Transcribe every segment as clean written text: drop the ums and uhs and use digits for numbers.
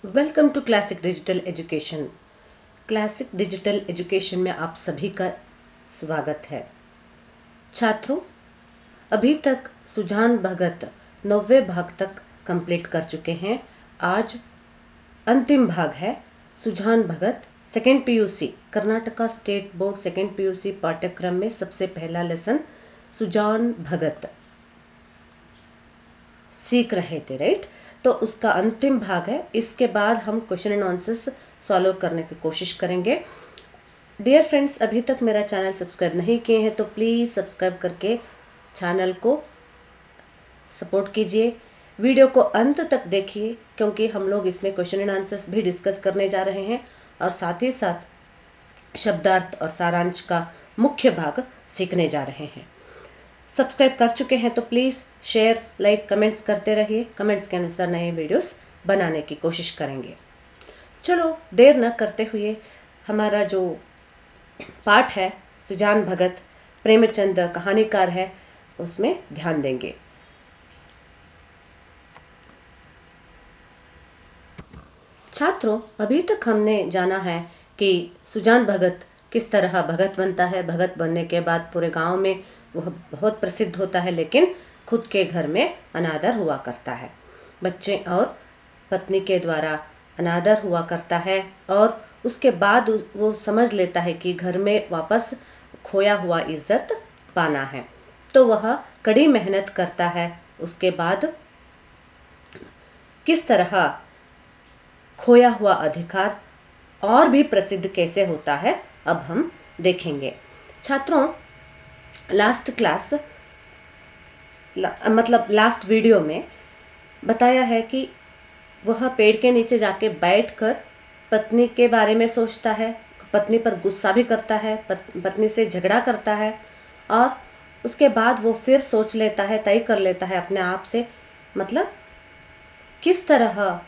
Welcome to classic digital education. Classic digital education में आप सभी का स्वागत है। छात्रों, अभी तक सुजान भगत 9वें भाग तक कंप्लीट कर चुके हैं। आज अंतिम भाग है Sujan Bhagat second PUC Karnataka state board second PUC पाठ्यक्रम में सबसे पहला लेसन सुजान भगत सीख रहे थे, राइट। तो उसका अंतिम भाग है। इसके बाद हम क्वेश्चन एंड आंसर्स सॉल्व करने की कोशिश करेंगे। डियर फ्रेंड्स, अभी तक मेरा चैनल सब्सक्राइब नहीं किए हैं तो प्लीज़ सब्सक्राइब करके चैनल को सपोर्ट कीजिए। वीडियो को अंत तक देखिए क्योंकि हम लोग इसमें क्वेश्चन एंड आंसर्स भी डिस्कस करने जा रहे हैं और साथ ही साथ शब्दार्थ और सारांश का मुख्य भाग सीखने जा रहे हैं। सब्सक्राइब कर चुके हैं तो प्लीज़ शेयर, लाइक, कमेंट्स करते रहिए। कमेंट्स के अनुसार नए वीडियोस बनाने की कोशिश करेंगे। चलो देर न करते हुए हमारा जो पाठ है सुजान भगत प्रेमचंद कहानीकार है उसमें ध्यान देंगे। छात्रों, अभी तक हमने जाना है कि सुजान भगत किस तरह भगत बनता है। भगत बनने के बाद पूरे गांव में वह बहुत प्रसिद्ध होता है, लेकिन खुद के घर में अनादर हुआ करता है। बच्चे और पत्नी के द्वारा अनादर हुआ करता है और उसके बाद वो समझ लेता है कि घर में वापस खोया हुआ इज्जत पाना है, तो वह कड़ी मेहनत करता है। उसके बाद किस तरह खोया हुआ अधिकार और भी प्रसिद्ध कैसे होता है अब हम देखेंगे। छात्रों, लास्ट वीडियो में बताया है कि वह पेड़ के नीचे जाके बैठकर पत्नी के बारे में सोचता है, पत्नी पर गुस्सा भी करता है, पत्नी से झगड़ा करता है और उसके बाद वो फिर सोच लेता है, तय कर लेता है अपने आप से, मतलब किस तरह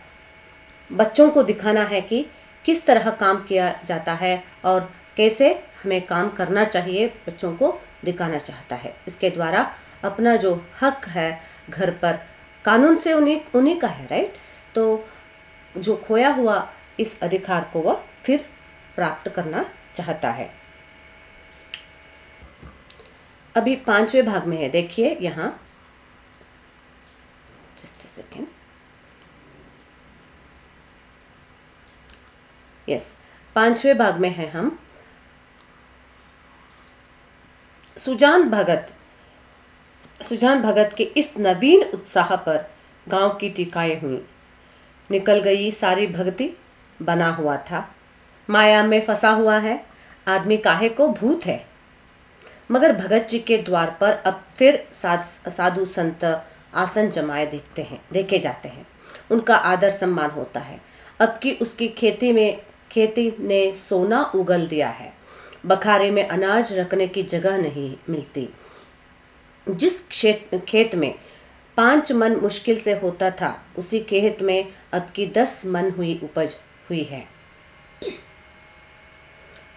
बच्चों को दिखाना है कि किस तरह काम किया जाता है और कैसे हमें काम करना चाहिए, बच्चों को दिखाना चाहता है। इसके द्वारा अपना जो हक है घर पर कानून से उन्हीं का है, राइट। तो जो खोया हुआ इस अधिकार को वह फिर प्राप्त करना चाहता है। अभी 5वें भाग में है, देखिए यहाँ, जस्ट अ सेकेंड। यस, 5वें भाग में है हम। सुजान भगत के इस नवीन उत्साह पर गांव की टीकाएं हुई। निकल गई सारी भक्ति, बना हुआ था माया में फंसा हुआ है, आदमी काहे को भूत है। मगर भगत जी के द्वार पर अब फिर साधु संत आसन जमाए देखे जाते हैं। उनका आदर सम्मान होता है। अब की उसकी खेती ने सोना उगल दिया है। बखारे में अनाज रखने की जगह नहीं मिलती। जिस खेत में 5 मन मुश्किल से होता था, उसी खेत में अब की 10 मन उपज हुई है।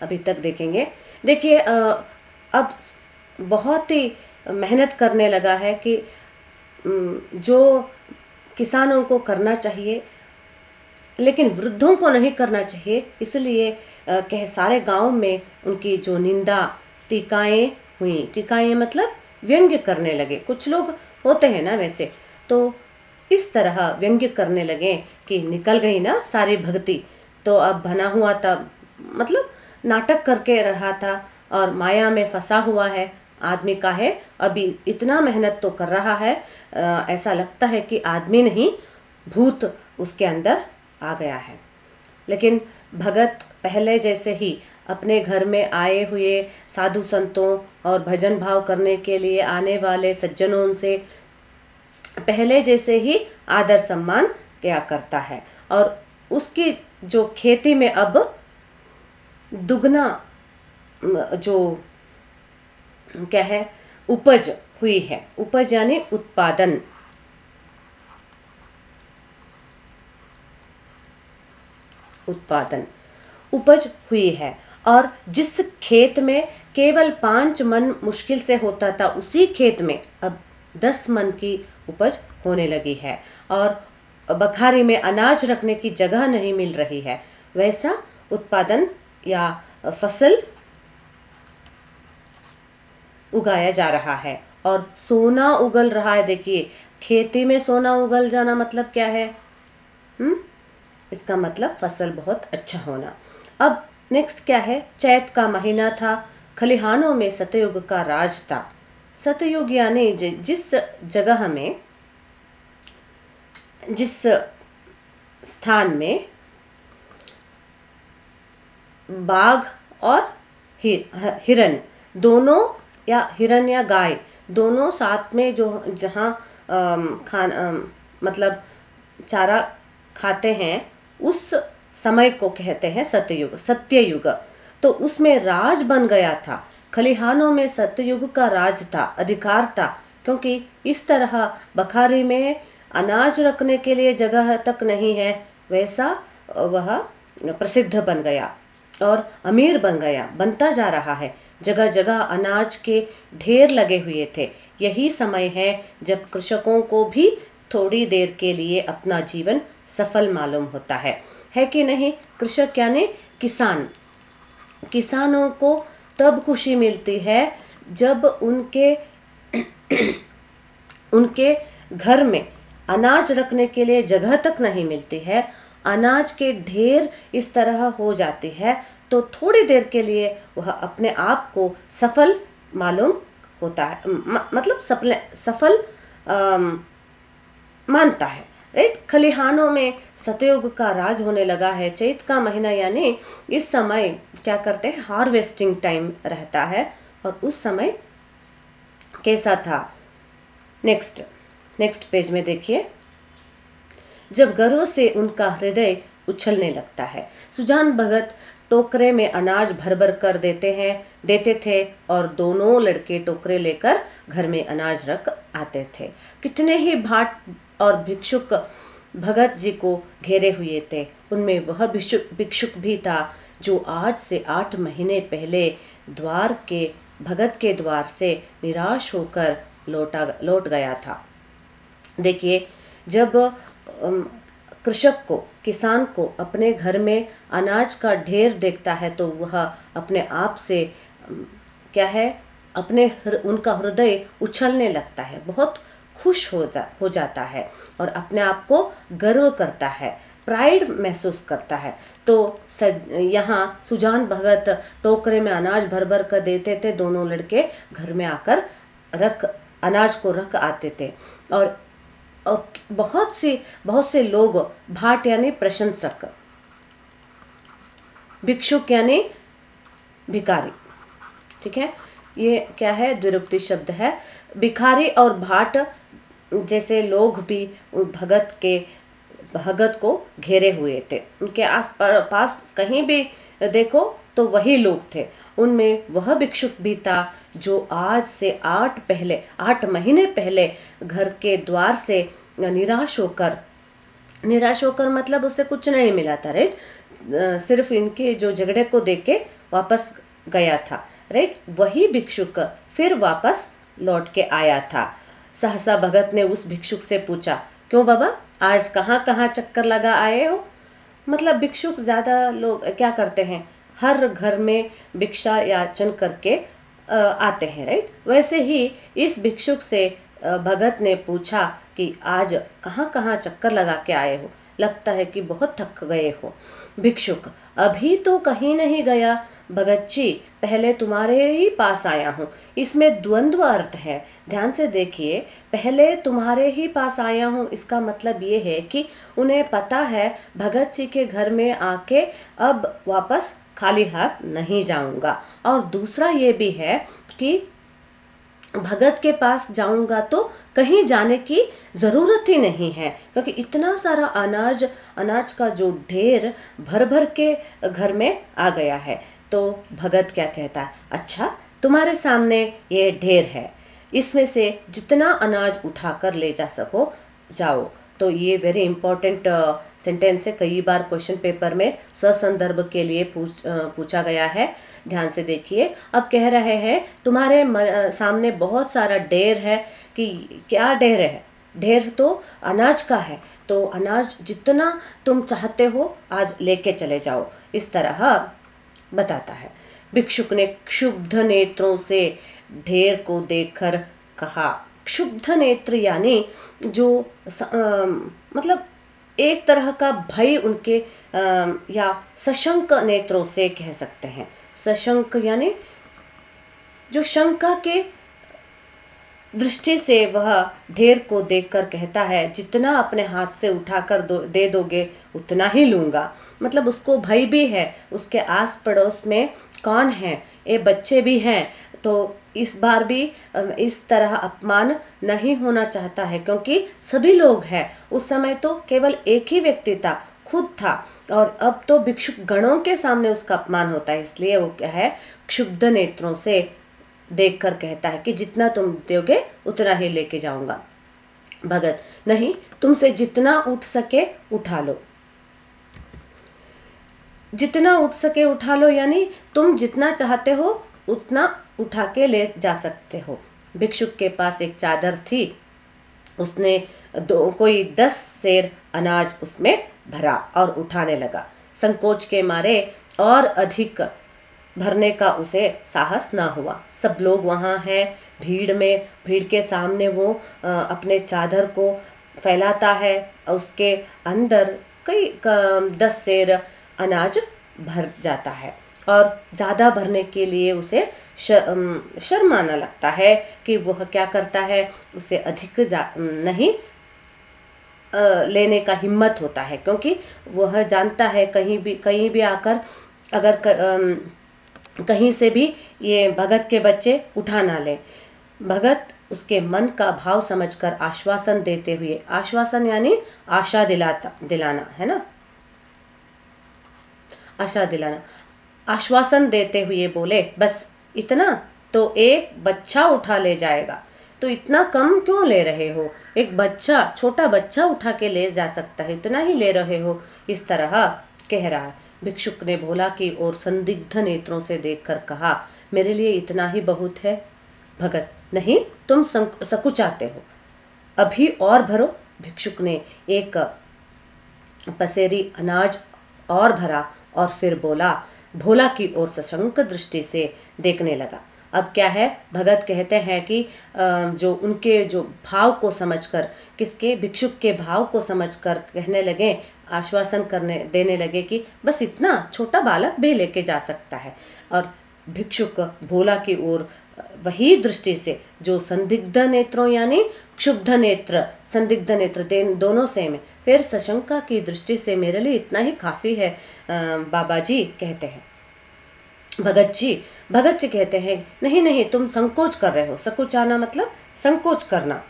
अभी तक देखेंगे। देखिए, अब बहुत ही मेहनत करने लगा है कि जो किसानों को करना चाहिए लेकिन वृद्धों को नहीं करना चाहिए, इसलिए कह सारे गांव में उनकी जो निंदा, टीकाएं हुई। टीकाएं मतलब व्यंग्य करने लगे। कुछ लोग होते हैं ना वैसे, तो इस तरह व्यंग्य करने लगे कि निकल गई ना सारी भक्ति, तो अब बना हुआ था, मतलब नाटक करके रहा था और माया में फंसा हुआ है। आदमी का है अभी इतना मेहनत तो कर रहा है, ऐसा लगता है कि आदमी नहीं भूत उसके अंदर आ गया है। लेकिन भगत पहले जैसे ही अपने घर में आए हुए साधु संतों और भजन भाव करने के लिए आने वाले सज्जनों से पहले जैसे ही आदर सम्मान किया करता है और उसकी जो खेती में अब दुगना जो क्या है उपज हुई है। उपज यानी उत्पादन। उपज हुई है और जिस खेत में केवल 5 मन मुश्किल से होता था, उसी खेत में अब 10 मन की उपज होने लगी है। और बखारी में अनाज रखने की जगह नहीं मिल रही है, वैसा उत्पादन या फसल उगाया जा रहा है। और सोना उगल रहा है। देखिए, खेती में सोना उगल जाना मतलब क्या है? इसका मतलब फसल बहुत अच्छा होना। अब नेक्स्ट क्या है? चैत का महीना था, खलिहानों में सतयुग का राज था। सतयुग यानी जिस जगह में, जिस स्थान में बाघ और हिरन दोनों, या हिरन या गाय दोनों साथ में जो जहाँ मतलब चारा खाते हैं, उस समय को कहते हैं सतयुग, सत्ययुग। तो उसमें राज बन गया था। खलिहानों में सतयुग का राज था, अधिकार था, क्योंकि इस तरह बखारी में अनाज रखने के लिए जगह तक नहीं है, वैसा वह प्रसिद्ध बन गया और अमीर बन गया, बनता जा रहा है। जगह जगह अनाज के ढेर लगे हुए थे। यही समय है जब कृषकों को भी थोड़ी देर के लिए अपना जीवन सफल मालूम होता है कि नहीं? कृषक यानी किसान। किसानों को तब खुशी मिलती है जब उनके उनके घर में अनाज रखने के लिए जगह तक नहीं मिलती है, अनाज के ढेर इस तरह हो जाती है, तो थोड़ी देर के लिए वह अपने आप को सफल मालूम होता है, मतलब सफल मानता है। राइट? खलिहानों में सतयुग का राज होने लगा है। चैत का महीना यानी इस समय क्या करते हैं? हार्वेस्टिंग टाइम रहता है। और उस समय कैसा था? नेक्स्ट पेज में देखिए, जब गर्व से उनका हृदय उछलने लगता है। सुजान भगत टोकरे में अनाज भर भर कर देते थे और दोनों लड़के टोकरे लेकर घर में अनाज रख आते थे। कितने ही भाट और भिक्षुक भगत जी को घेरे हुए थे। उनमें वह भिक्षुक भी था जो आज से 8 महीने पहले भगत के द्वार से निराश होकर लौट गया था। देखिए, जब कृषक को, किसान को अपने घर में अनाज का ढेर देखता है तो वह अपने आप से क्या है, उनका हृदय उछलने लगता है, बहुत खुश हो जाता है और अपने आप को गर्व करता है, प्राइड महसूस करता है। तो यहाँ सुजान भगत टोकरे में अनाज भर भर कर देते थे, दोनों लड़के घर में आकर अनाज को रख आते थे। और बहुत से लोग, भाट यानी प्रशंसक, भिक्षुक यानी भिखारी, ठीक है, ये क्या है? द्विरुक्ति शब्द है। भिखारी और भाट जैसे लोग भी भगत को घेरे हुए थे। उनके आस पास कहीं भी देखो तो वही लोग थे। उनमें वह भिक्षुक भी था जो आज से 8 महीने पहले घर के द्वार से निराश होकर मतलब उसे कुछ नहीं मिला था। राइट? सिर्फ इनके जो झगड़े को देख के वापस गया था। राइट? वही भिक्षुक फिर वापस लौट के आया था। सहसा भगत ने उस भिक्षुक से पूछा, क्यों बाबा, आज कहाँ कहाँ चक्कर लगा आए हो? मतलब भिक्षुक ज्यादा लोग क्या करते हैं, हर घर में भिक्षा याचन करके आते हैं। राइट? वैसे ही इस भिक्षुक से भगत ने पूछा कि आज कहाँ कहाँ चक्कर लगा के आए हो? लगता है कि बहुत थक गए हो। भिक्षुक, अभी तो कहीं नहीं गया भगत जी, पहले तुम्हारे ही पास आया हूँ। इसमें द्वंद्व अर्थ है, ध्यान से देखिए। पहले तुम्हारे ही पास आया हूँ, इसका मतलब ये है कि उन्हें पता है भगत जी के घर में आके अब वापस खाली हाथ नहीं जाऊंगा। और दूसरा ये भी है कि भगत के पास जाऊंगा तो कहीं जाने की जरूरत ही नहीं है, क्योंकि इतना सारा अनाज का जो ढेर भर भर के घर में आ गया है। तो भगत क्या कहता है, अच्छा तुम्हारे सामने ये ढेर है, इसमें से जितना अनाज उठाकर ले जा सको जाओ। तो ये वेरी इंपॉर्टेंट सेंटेंस है, कई बार क्वेश्चन पेपर में ससंदर्भ के लिए पूछा गया है। ध्यान से देखिए। अब कह रहे हैं तुम्हारे सामने बहुत सारा ढेर है, कि क्या ढेर है? ढेर तो अनाज का है, तो अनाज जितना तुम चाहते हो आज लेके चले जाओ, इस तरह बताता है। भिक्षुक ने क्षुब्ध नेत्रों से ढेर को देखकर कहा। क्षुब्ध नेत्र यानी जो मतलब एक तरह का भय उनके या सशंक नेत्रों से कह सकते हैं। सशंक यानी जो शंका के दृष्टि से वह ढेर को देखकर कहता है, जितना अपने हाथ से उठाकर दे दोगे उतना ही लूंगा। मतलब उसको भय भी है, उसके आस पड़ोस में कौन है, ये बच्चे भी हैं, तो इस बार भी इस तरह अपमान नहीं होना चाहता है, क्योंकि सभी लोग हैं। उस समय तो केवल एक ही व्यक्ति था, खुद था, और अब तो भिक्षुक गणों के सामने उसका अपमान होता है। इसलिए वो क्या है, क्षुब्ध नेत्रों से देखकर कहता है कि जितना तुम दोगे उतना ही लेके जाऊंगा। भगत, नहीं, तुमसे जितना उठ सके उठा लो। जितना उठ सके उठा लो यानी तुम जितना चाहते हो उतना उठा के ले जा सकते हो। भिक्षुक के पास एक चादर थी, उसने कोई 10 सेर अनाज उसमें भरा और उठाने लगा। संकोच के मारे और अधिक भरने का उसे साहस ना हुआ। सब लोग वहां हैं, भीड़ के सामने वो अपने चादर को फैलाता है, उसके अंदर कई 10 सेर अनाज भर जाता है, और ज़्यादा भरने के लिए उसे शर्माना लगता है कि वह क्या करता है, उसे अधिक नहीं लेने का हिम्मत होता है, क्योंकि वह जानता है कहीं भी आकर अगर कहीं से भी ये भगत के बच्चे उठा ना ले। भगत उसके मन का भाव समझकर आश्वासन देते हुए, आश्वासन यानी आशा दिलाना है ना, आशा दिलाना, आश्वासन देते हुए बोले, बस इतना तो एक बच्चा उठा ले जाएगा, तो इतना कम क्यों ले रहे हो, एक बच्चा, छोटा बच्चा उठा के ले जा सकता है, इतना ही ले रहे हो, इस तरह कह रहा है। भिक्षुक ने भोला की ओर संदिग्ध नेत्रों से देखकर कहा, मेरे लिए इतना ही बहुत है। भगत, नहीं, तुम सकुचाते हो, अभी और भरो। भिक्षुक ने एक पसेरी अनाज और भरा और फिर भोला की ओर सशंक दृष्टि से देखने लगा। अब क्या है, भगत कहते हैं कि जो उनके जो भाव को समझकर, किसके, भिक्षुक के भाव को समझकर कहने लगे, आश्वासन देने लगे कि बस इतना, छोटा बालक भी लेके जा सकता है। और भिक्षुक भोला की ओर वही दृष्टि से जो संदिग्ध नेत्रों यानी क्षुब्ध नेत्र, संदिग्ध नेत्र दोनों सेम है, फिर सशंका की दृष्टि से मेरे लिए इतना ही काफी है बाबा जी कहते हैं। भगत जी कहते हैं, नहीं नहीं, तुम संकोच कर रहे हो। सकुचाना मतलब संकोच करना,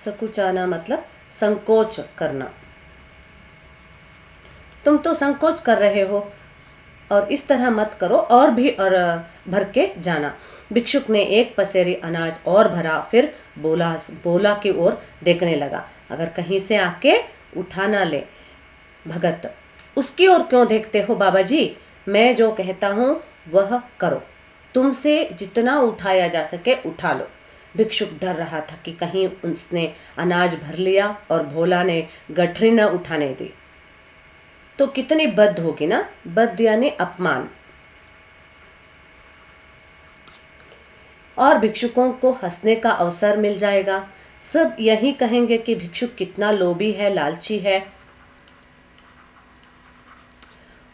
सकुचाना मतलब संकोच करना, तुम तो संकोच कर रहे हो, और इस तरह मत करो, और भी और भर के जाना। भिक्षुक ने एक पसेरी अनाज और भरा, फिर बोला की ओर देखने लगा, अगर कहीं से आके उठा ना ले। भगत, उसकी ओर क्यों देखते हो बाबा जी, मैं जो कहता हूँ वह करो, तुमसे जितना उठाया जा सके उठा लो। भिक्षुक डर रहा था कि कहीं उसने अनाज भर लिया और भोला ने गठरी न उठाने दी तो कितनी बद होगी ना, बद यानी अपमान। और भिक्षुकों को हंसने का अवसर मिल जाएगा, सब यही कहेंगे कि भिक्षुक कितना लोभी है, लालची है,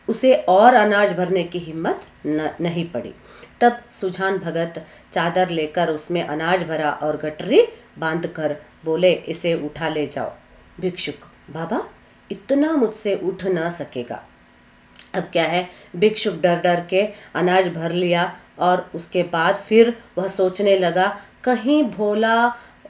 उसे और अनाज भरने की हिम्मत नहीं पड़ी। तब सुजान भगत चादर लेकर उसमें अनाज भरा और गठरी बांधकर बोले, इसे उठा ले जाओ। भिक्षुक, बाबा इतना मुझसे उठ ना सकेगा। अब क्या है, भिक्षुक डर डर के अनाज भर लिया और उसके बाद फिर वह सोचने लगा, कहीं भोला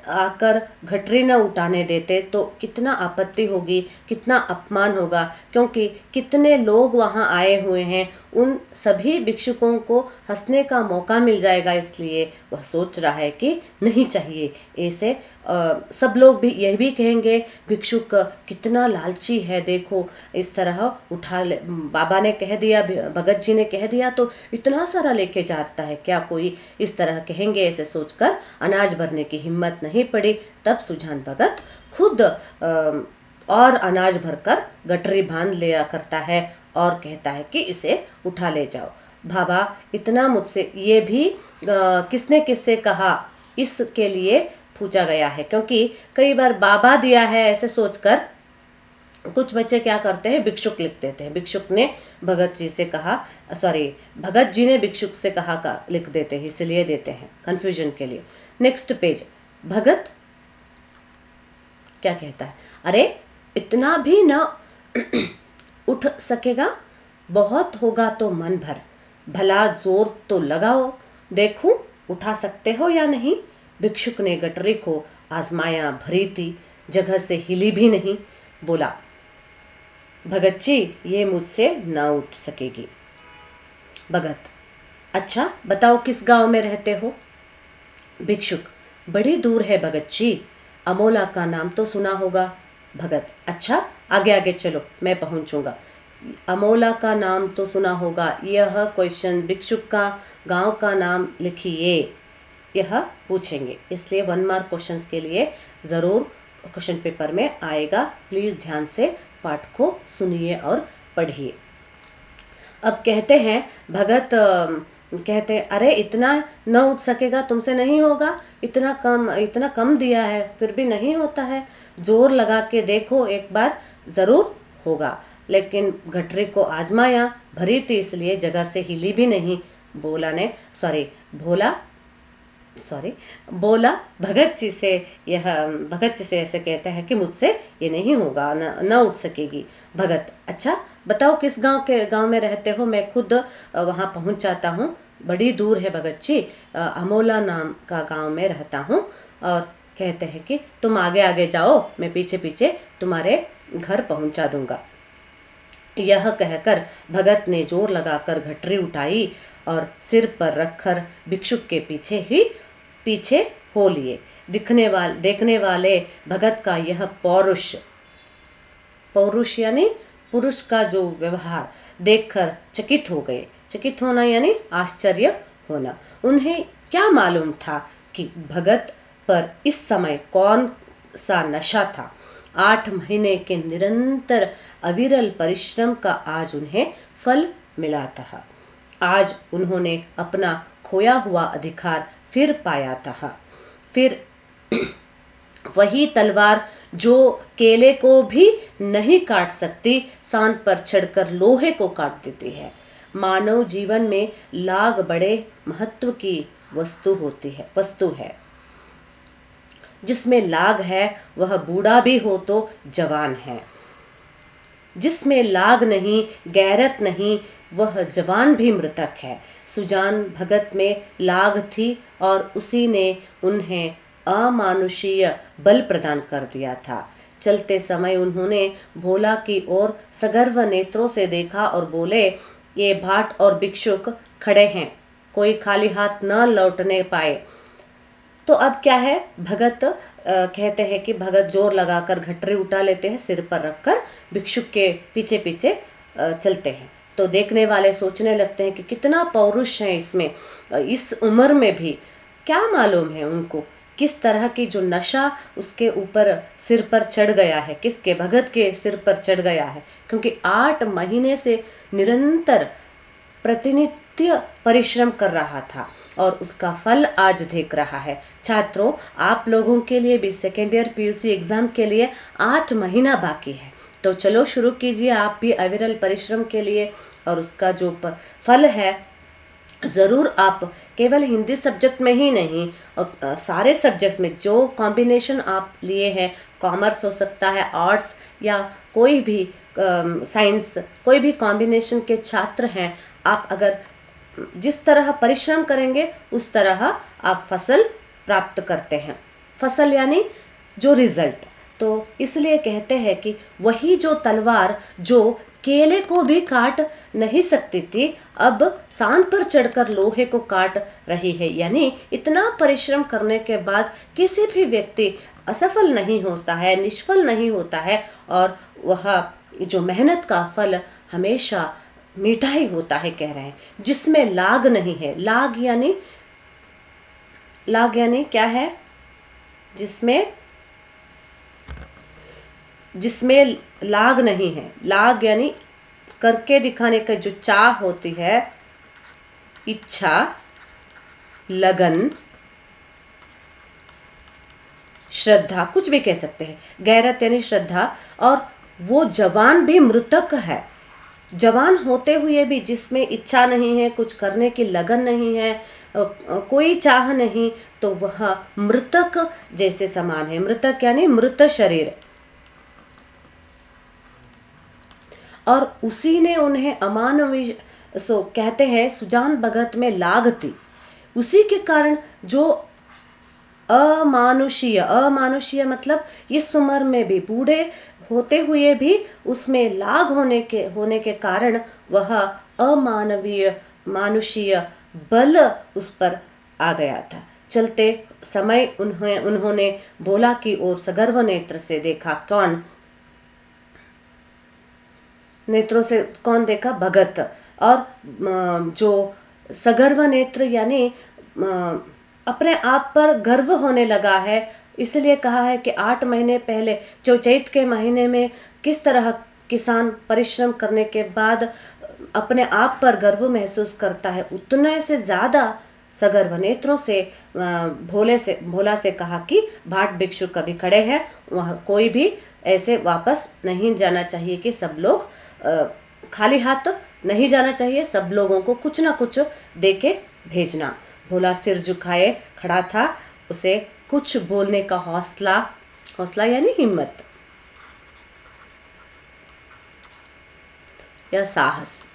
आकर गठरी न उठाने देते तो कितना आपत्ति होगी, कितना अपमान होगा, क्योंकि कितने लोग वहाँ आए हुए हैं, उन सभी भिक्षुकों को हंसने का मौका मिल जाएगा, इसलिए वह सोच रहा है कि नहीं चाहिए ऐसे। सब लोग भी यह भी कहेंगे भिक्षुक कितना लालची है, देखो इस तरह उठा ले, बाबा ने कह दिया, भगत जी ने कह दिया तो इतना सारा लेके जाता है क्या, कोई इस तरह कहेंगे, ऐसे सोचकर अनाज भरने की हिम्मत नहीं पड़ी। तब सुजान भगत खुद और अनाज भरकर गठरी बांध लिया करता है और कहता है कि इसे उठा ले जाओ। बाबा इतना मुझसे ये भी किसने किससे कहा, इसके लिए पूछा गया है, क्योंकि कई बार बाबा दिया है ऐसे सोचकर कुछ बच्चे क्या करते हैं, भिक्षुक लिख देते हैं। भिक्षुक ने भगत जी से कहा, सॉरी भगत जी ने भिक्षुक से कहा का लिख देते हैं, इसलिए देते हैं कंफ्यूजन के लिए। नेक्स्ट पेज, भगत क्या कहता है, अरे इतना भी ना उठ सकेगा, बहुत होगा तो मन भर, भला जोर तो लगाओ, देखूं उठा सकते हो या नहीं। भिक्षुक ने गठरी को आजमाया, भरी थी, जगह से हिली भी नहीं। बोला, भगत जी ये मुझसे ना उठ सकेगी। भगत, अच्छा बताओ किस गांव में रहते हो। भिक्षुक, बड़ी दूर है भगत जी, अमोला का नाम तो सुना होगा। भगत, अच्छा आगे आगे चलो मैं पहुंचूंगा। अमोला का नाम तो सुना होगा, यह क्वेश्चन भिक्षुक का गांव का नाम लिखिए, यह पूछेंगे, इसलिए 1 मार्क क्वेश्चंस के लिए जरूर क्वेश्चन पेपर में आएगा। प्लीज ध्यान से पाठ को सुनिए और पढ़िए। अब कहते हैं भगत कहते हैं, अरे इतना न उठ सकेगा, तुमसे नहीं होगा, इतना कम दिया है फिर भी नहीं होता है, जोर लगा के देखो एक बार, जरूर होगा। लेकिन गठरी को आजमाया, भरी थी इसलिए जगह से हिली भी नहीं। बोला भगत जी से, भगत जी से ऐसे कहते हैं कि मुझसे ये नहीं होगा, न उठ सकेगी। भगत, अच्छा बताओ किस गांव में रहते हो, मैं खुद वहां पहुंच जाता हूँ, बड़ी दूर है भगत जी, अमोला नाम का गांव में रहता हूँ। और कहते हैं कि तुम आगे आगे जाओ, मैं पीछे पीछे तुम्हारे घर पहुंचा दूंगा। यह कहकर भगत ने जोर लगाकर गठरी उठाई और सिर पर रखकर भिक्षुक के पीछे हो लिए। देखने वाले भगत का यह पौरुष यानी पुरुष का जो व्यवहार देखकर चकित हो गए। चकित होना यानी आश्चर्य होना। उन्हें क्या मालूम था कि भगत पर इस समय कौन सा नशा था। 8 महीने के निरंतर अविरल परिश्रम का आज उन्हें फल मिला था। आज उन्होंने अपना खोया हुआ अधिकार फिर पाया था। फिर वही तलवार जो केले को भी नहीं काट सकती, सांड पर चढ़कर लोहे को काट देती है। मानव जीवन में लाग बड़े महत्व की वस्तु है। जिसमें लाग है वह बूढ़ा भी हो तो जवान है, जिसमें लाग नहीं, गैरत नहीं, वह जवान भी मृतक है। सुजान भगत में लाग थी और उसी ने उन्हें अमानुषीय बल प्रदान कर दिया था। चलते समय उन्होंने भोला की ओर सगर्व नेत्रों से देखा और बोले, ये भाट और भिक्षुक खड़े हैं, कोई खाली हाथ न लौटने पाए। तो अब क्या है, भगत कहते हैं कि भगत जोर लगाकर गठरी उठा लेते हैं, सिर पर रखकर भिक्षुक के पीछे पीछे चलते हैं। तो देखने वाले सोचने लगते हैं कि कितना पौरुष है इसमें, इस उम्र में भी। क्या मालूम है उनको किस तरह की जो नशा उसके ऊपर सिर पर चढ़ गया है, किसके, भगत के सिर पर चढ़ गया है, क्योंकि 8 महीने से निरंतर प्रतिनित्य परिश्रम कर रहा था और उसका फल आज देख रहा है। छात्रों, आप लोगों के लिए भी सेकेंड ईयर पीयूसी एग्जाम के लिए 8 महीना बाकी है, तो चलो शुरू कीजिए आप भी अविरल परिश्रम के लिए, और उसका जो फल है ज़रूर आप केवल हिंदी सब्जेक्ट में ही नहीं, और सारे सब्जेक्ट्स में जो कॉम्बिनेशन आप लिए हैं, कॉमर्स हो सकता है, आर्ट्स या कोई भी साइंस, कोई भी कॉम्बिनेशन के छात्र हैं, आप अगर जिस तरह परिश्रम करेंगे उस तरह आप फसल प्राप्त करते हैं। फसल यानी जो रिजल्ट। तो इसलिए कहते हैं कि वही जो तलवार जो केले को भी काट नहीं सकती थी, अब सांड पर चढ़कर लोहे को काट रही है। यानी इतना परिश्रम करने के बाद किसी भी व्यक्ति असफल नहीं होता है, निष्फल नहीं होता है, और वह जो मेहनत का फल हमेशा मीठा ही होता है, कह रहे हैं, जिसमें लाग नहीं है। लाग यानी क्या है? जिसमें लाग नहीं है। लाग यानी करके दिखाने का जो चाह होती है, इच्छा, लगन, श्रद्धा, कुछ भी कह सकते हैं। गैरत यानी श्रद्धा। और वो जवान भी मृतक है। जवान होते हुए भी जिसमें इच्छा नहीं है, कुछ करने की लगन नहीं है, कोई चाह नहीं, तो वह मृतक जैसे समान है। मृतक यानी मृत शरीर। और उसी ने उन्हें अमानवीय कहते हैं, सुजान भगत में लाग थी। उसी के कारण जो अमानुषीय मतलब इस उम्र में भी, बूढ़े होते हुए भी उसमें लाग होने के कारण वह अमानवीय मानुषीय बल उस पर आ गया था। चलते समय उन्होंने भोला की ओर सगर्व नेत्र से देखा। कौन नेत्रों से कौन देखा? भगत। और जो सगर्व नेत्र यानी अपने आप पर गर्व होने लगा है। इसलिए कहा है कि 8 महीने पहले जो चैत के महीने में किस तरह किसान परिश्रम करने के बाद अपने आप पर गर्व महसूस करता है, उतने से ज्यादा सगर्व नेत्रों से भोला से कहा कि भाट भिक्षु कभी खड़े हैं, वह कोई भी ऐसे वापस नहीं जाना चाहिए कि सब लोग खाली हाथ नहीं जाना चाहिए, सब लोगों को कुछ ना कुछ दे के भेजना। भोला सिर झुकाए खड़ा था, उसे कुछ बोलने का हौसला यानी हिम्मत या साहस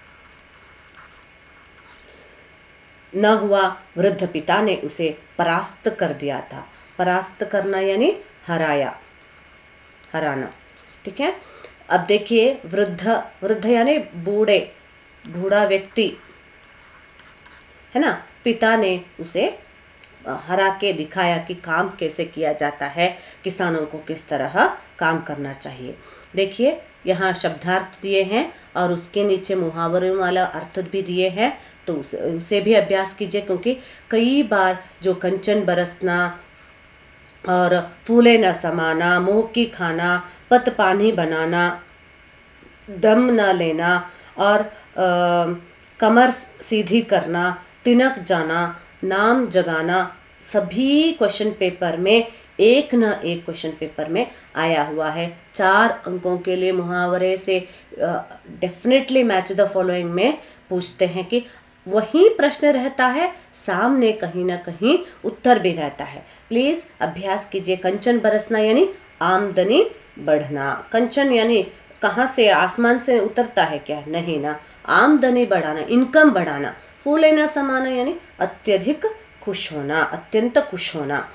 न हुआ। वृद्ध पिता ने उसे परास्त कर दिया था। परास्त करना यानी हराना। ठीक है। अब देखिए, वृद्ध यानी बूढ़ा व्यक्ति है ना। पिता ने उसे हरा के दिखाया कि काम कैसे किया जाता है, किसानों को किस तरह काम करना चाहिए। देखिए, यहाँ शब्दार्थ दिए हैं और उसके नीचे मुहावरे वाला अर्थ भी दिए हैं, तो उसे भी अभ्यास कीजिए, क्योंकि कई बार जो कंचन बरसना और फूले न समाना, मुंह की खाना, पत पानी बनाना, दम न लेना और कमर सीधी करना, तिनक जाना, नाम जगाना, सभी क्वेश्चन पेपर में एक न एक क्वेश्चन पेपर में आया हुआ है। 4 अंकों के लिए मुहावरे से डेफिनेटली मैच द फॉलोइंग में पूछते हैं कि वही प्रश्न रहता है, सामने कहीं ना कहीं उत्तर भी रहता है। प्लीज अभ्यास कीजिए। कंचन बरसना यानी आमदनी बढ़ना। कंचन यानी कहाँ से, आसमान से उतरता है क्या? नहीं ना। आमदनी बढ़ाना, इनकम बढ़ाना। फूले न समाना यानी अत्यधिक खुश होना, अत्यंत खुश होना।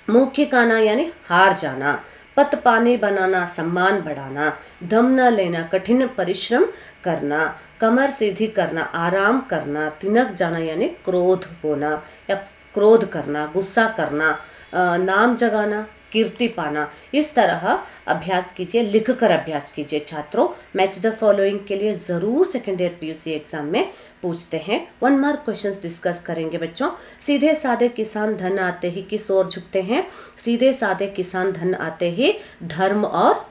मुंह खिकाना यानी हार जाना। पत पानी बनाना, सम्मान बढ़ाना। दम न लेना, कठिन परिश्रम करना। कमर सीधी करना, आराम करना। तिनक जाना यानी क्रोध होना या क्रोध करना, गुस्सा करना। नाम जगाना, कीर्ति पाना। इस तरह अभ्यास कीजिए, लिखकर अभ्यास कीजिए छात्रों। मैच द फॉलोइंग के लिए जरूर सेकेंड ईयर पीयूसी एग्जाम में पूछते हैं। 1 मार्क क्वेश्चंस डिस्कस करेंगे बच्चों। सीधे साधे किसान धन आते ही किस ओर झुकते हैं? सीधे साधे किसान धन आते ही धर्म और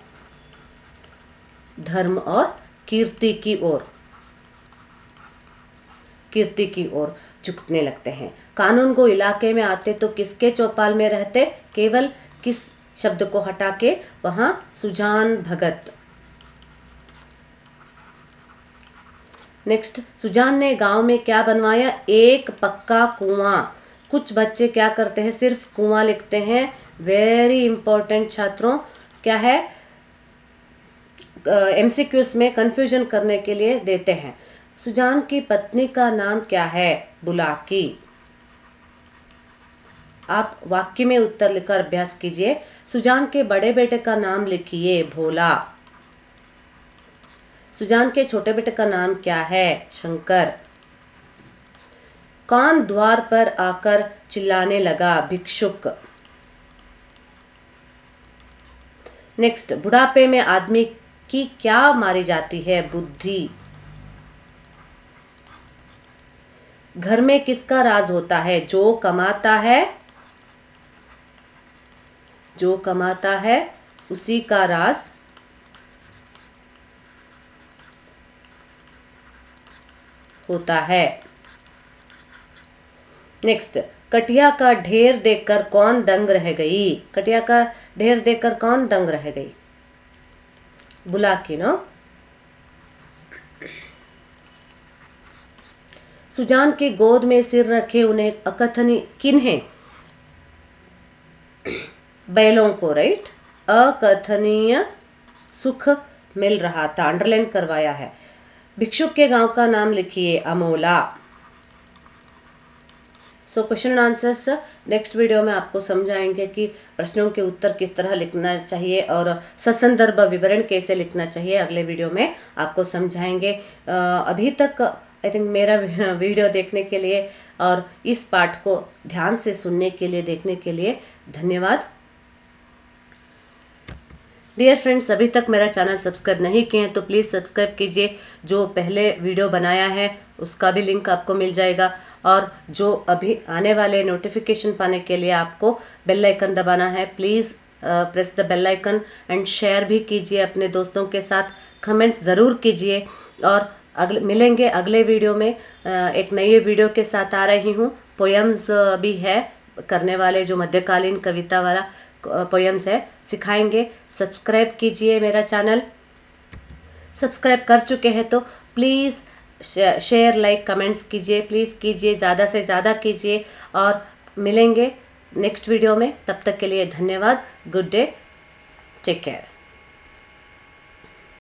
कीर्ति की ओर झुकने लगते हैं। कानून को इलाके में आते तो किसके चौपाल में रहते? केवल किस शब्द को हटा के वहां सुजान भगत। नेक्स्ट, सुजान ने गांव में क्या बनवाया? एक पक्का कुआं। कुछ बच्चे क्या करते हैं? सिर्फ कुआं लिखते हैं। वेरी इंपॉर्टेंट छात्रों, क्या है, एमसीक्यूज में कंफ्यूजन करने के लिए देते हैं। सुजान की पत्नी का नाम क्या है? बुलाकी। आप वाक्य में उत्तर लिखकर अभ्यास कीजिए। सुजान के बड़े बेटे का नाम लिखिए, भोला। सुजान के छोटे बेटे का नाम क्या है, शंकर। कौन द्वार पर आकर चिल्लाने लगा, भिक्षुक। नेक्स्ट, बुढ़ापे में आदमी की क्या मारी जाती है, बुद्धि। घर में किसका राज होता है, जो कमाता है। जो कमाता है उसी का राज होता है। नेक्स्ट, कटिया का ढेर देखकर कौन दंग रह गई। कटिया का ढेर देखकर कौन दंग रह गई, बुलाकी नो। सुजान की गोद में सिर रखे उन्हें अकथनीय किन्हें, बैलों को, राइट। अकथनीय सुख मिल रहा था, अंडरलाइन करवाया है। भिक्षुक के गांव का नाम लिखिए, Amola. So question and answers next video में आपको समझाएंगे कि प्रश्नों के उत्तर किस तरह लिखना चाहिए और ससंदर्भ विवरण कैसे लिखना चाहिए। अगले वीडियो में आपको समझाएंगे। अभी तक आई थिंक मेरा वीडियो देखने के लिए और इस पाठ को ध्यान से सुनने के लिए, देखने के लिए धन्यवाद। डियर फ्रेंड्स, अभी तक मेरा चैनल सब्सक्राइब नहीं किए हैं तो प्लीज़ सब्सक्राइब कीजिए। जो पहले वीडियो बनाया है उसका भी लिंक आपको मिल जाएगा, और जो अभी आने वाले नोटिफिकेशन पाने के लिए आपको बेल आइकन दबाना है। Please press the bell icon and share भी कीजिए अपने दोस्तों के साथ, कमेंट्स ज़रूर कीजिए। और मिलेंगे अगले वीडियो में। एक नई वीडियो के साथ आ रही हूँ। पोएम्स भी है करने वाले, जो मध्यकालीन कविता वाला पोएम्स है, सिखाएंगे। सब्सक्राइब कीजिए मेरा चैनल। सब्सक्राइब कर चुके हैं तो प्लीज़ शेयर, लाइक, कमेंट्स कीजिए, प्लीज़ कीजिए, ज़्यादा से ज़्यादा कीजिए। और मिलेंगे नेक्स्ट वीडियो में, तब तक के लिए धन्यवाद। Good day, take care.